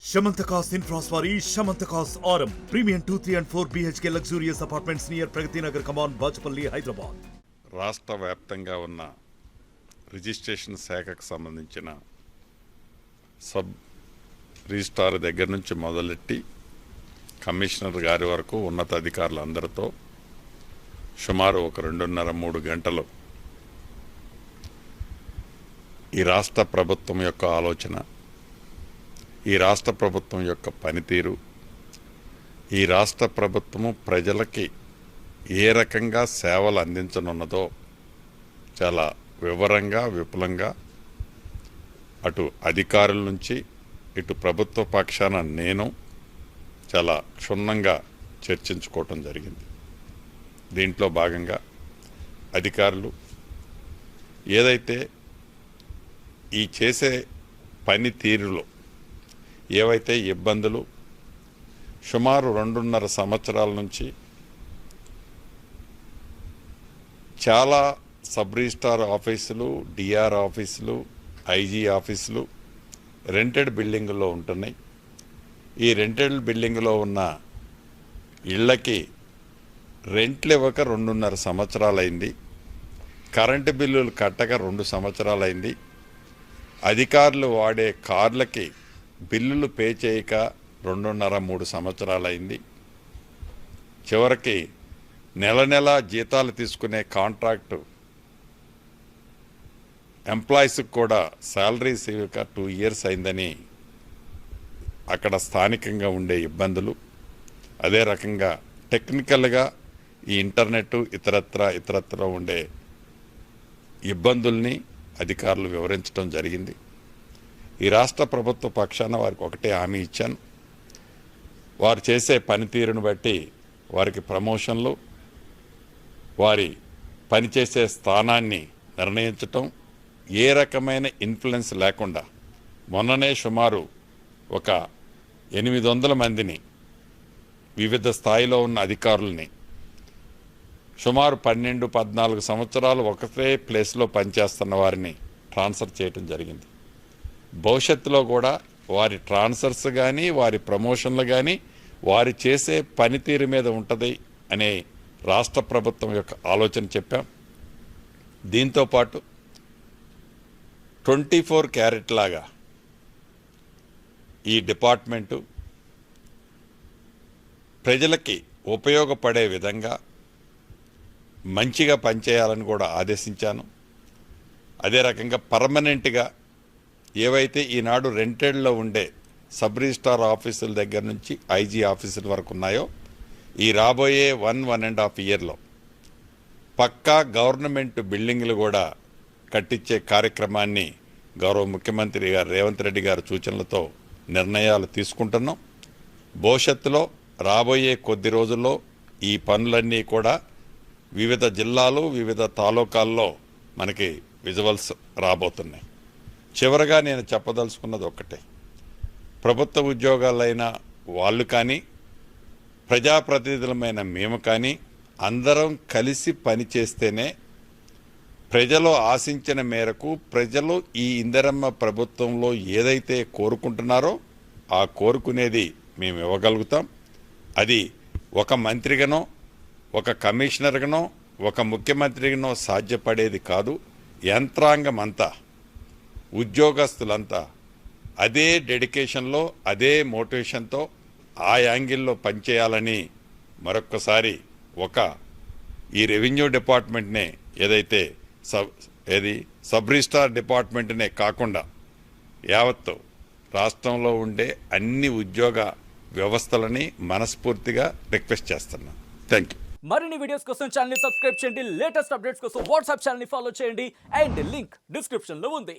Shamantakas Infraswari, Shamantakas Aurum. Premium 2, 3 and 4 BHK luxurious apartments near Pragati Nagar, Kaman, Bachapalli, Hyderabad. రాష్ట్ర వ్యాప్తంగా ఉన్న registration శాఖకు సంబంధించిన sub registrar దగ్గర నుంచి మొదలెట్టి కమిషనర్ గారి వరకు ఉన్నత అధికారులందరితో సుమారు ఒక 2.5-3 గంటలు ఈ రాష్ట్ర ప్రభుత్వం యొక్క ఆలోచన, ఈ రాష్ట్ర ప్రభుత్వం యొక్క పనితీరు, ఈ రాష్ట్ర ప్రభుత్వము ప్రజలకి ఏ రకంగా సేవలు అందించనున్నదో చాలా వివరంగా విపులంగా అటు అధికారుల నుంచి ఇటు ప్రభుత్వ పక్షాన నేను చాలా క్షుణ్ణంగా చర్చించుకోవటం జరిగింది. దీంట్లో భాగంగా అధికారులు ఏదైతే ఈ చేసే పనితీరులో ఏవైతే ఇబ్బందులు సుమారు 2.5 సంవత్సరాల నుంచి చాలా సబ్ రిజిస్ట్రార్ ఆఫీసులు, డిఆర్ ఆఫీసులు, ఐజీ ఆఫీసులు రెంటెడ్ బిల్డింగుల్లో ఉంటున్నాయి. ఈ రెంటెడ్ బిల్డింగులో ఉన్న ఇళ్ళకి రెంట్లు ఇవ్వక 2.5 సంవత్సరాలైంది. కరెంటు బిల్లులు కట్టక 2 సంవత్సరాలైంది. అధికారులు వాడే కార్లకి బిల్లులు పే చేయక 2.5-3 సంవత్సరాలైంది. చివరికి నెల జీతాలు తీసుకునే కాంట్రాక్టు ఎంప్లాయీస్కి కూడా శాలరీస్ ఇవ్వక 2 ఇయర్స్ అయిందని అక్కడ స్థానికంగా ఉండే ఇబ్బందులు, అదే రకంగా టెక్నికల్గా ఈ ఇంటర్నెట్ ఇతరత్ర ఉండే ఇబ్బందుల్ని అధికారులు వివరించడం జరిగింది. ఈ రాష్ట్ర ప్రభుత్వ పక్షాన వారికి ఒకటే హామీ ఇచ్చాను. వారు చేసే పనితీరును బట్టి వారికి ప్రమోషన్లు, వారి పనిచేసే స్థానాన్ని నిర్ణయించటం, ఏ రకమైన ఇన్ఫ్లుయెన్స్ లేకుండా మొన్ననే సుమారు ఒక 800 మందిని వివిధ స్థాయిలో ఉన్న అధికారుల్ని సుమారు 12-14 సంవత్సరాలు ఒకటే ప్లేస్లో పనిచేస్తున్న వారిని ట్రాన్స్ఫర్ చేయటం జరిగింది. భవిష్యత్తులో కూడా వారి ట్రాన్స్ఫర్స్ కానీ వారి ప్రమోషన్లు కానీ వారి చేసే పనితీరు మీద ఉంటుంది అనే రాష్ట్ర ప్రభుత్వం యొక్క ఆలోచన చెప్పాం. దీంతోపాటు 24 క్యారెట్ లాగా ఈ డిపార్ట్మెంటు ప్రజలకి ఉపయోగపడే విధంగా మంచిగా పనిచేయాలని కూడా ఆదేశించాను. అదే రకంగా పర్మనెంట్గా ఏవైతే ఈనాడు రెంటెడ్లో ఉండే సబ్ రిజిస్ట్రార్ ఆఫీసుల దగ్గర నుంచి ఐజీ ఆఫీసుల వరకు ఉన్నాయో ఈ రాబోయే 1.5 ఇయర్లో పక్కా గవర్నమెంట్ బిల్డింగ్లు కూడా కట్టించే కార్యక్రమాన్ని గౌరవ ముఖ్యమంత్రి గారు రేవంత్ రెడ్డి గారి సూచనలతో నిర్ణయాలు తీసుకుంటున్నాం. భవిష్యత్తులో రాబోయే కొద్ది రోజుల్లో ఈ పనులన్నీ కూడా వివిధ జిల్లాలు, వివిధ తాలూకాల్లో మనకి విజువల్స్ రాబోతున్నాయి. చివరగా నేను చెప్పదలుచుకున్నది ఒక్కటే, ప్రభుత్వ ఉద్యోగాలైన వాళ్ళు కానీ ప్రజాప్రతినిధులమైన మేము కానీ అందరం కలిసి పనిచేస్తేనే ప్రజలు ఆశించిన మేరకు ప్రజలు ఈ ఇందిరమ్మ ప్రభుత్వంలో ఏదైతే కోరుకుంటున్నారో ఆ కోరుకునేది మేము ఇవ్వగలుగుతాం. అది ఒక మంత్రిగానో, ఒక కమిషనర్గానో, ఒక ముఖ్యమంత్రిగానో సాధ్యపడేది కాదు. యంత్రాంగం అంతా, ఉద్యోగస్తులంతా అదే డెడికేషన్లో, అదే మోటివేషన్తో ఆ యాంగిల్లో పనిచేయాలని మరొక్కసారి ఈ రెవెన్యూ డిపార్ట్మెంట్నే ఏదైతే సబ్ రిజిస్ట్రార్ డిపార్ట్మెంట్నే కాకుండా యావత్తు రాష్ట్రంలో ఉండే అన్ని ఉద్యోగ వ్యవస్థలని మనస్ఫూర్తిగా రిక్వెస్ట్ చేస్తున్నాను. Thank you. మరిన్ని వీడియోస్ కోసం ఛానల్ ని సబ్స్క్రైబ్ చేయండి. లేటెస్ట్ అప్డేట్స్ కోసం వాట్సాప్ ఛానల్ ని ఫాలో చేయండి. అండ్ లింక్ డిస్క్రిప్షన్ లో ఉంది.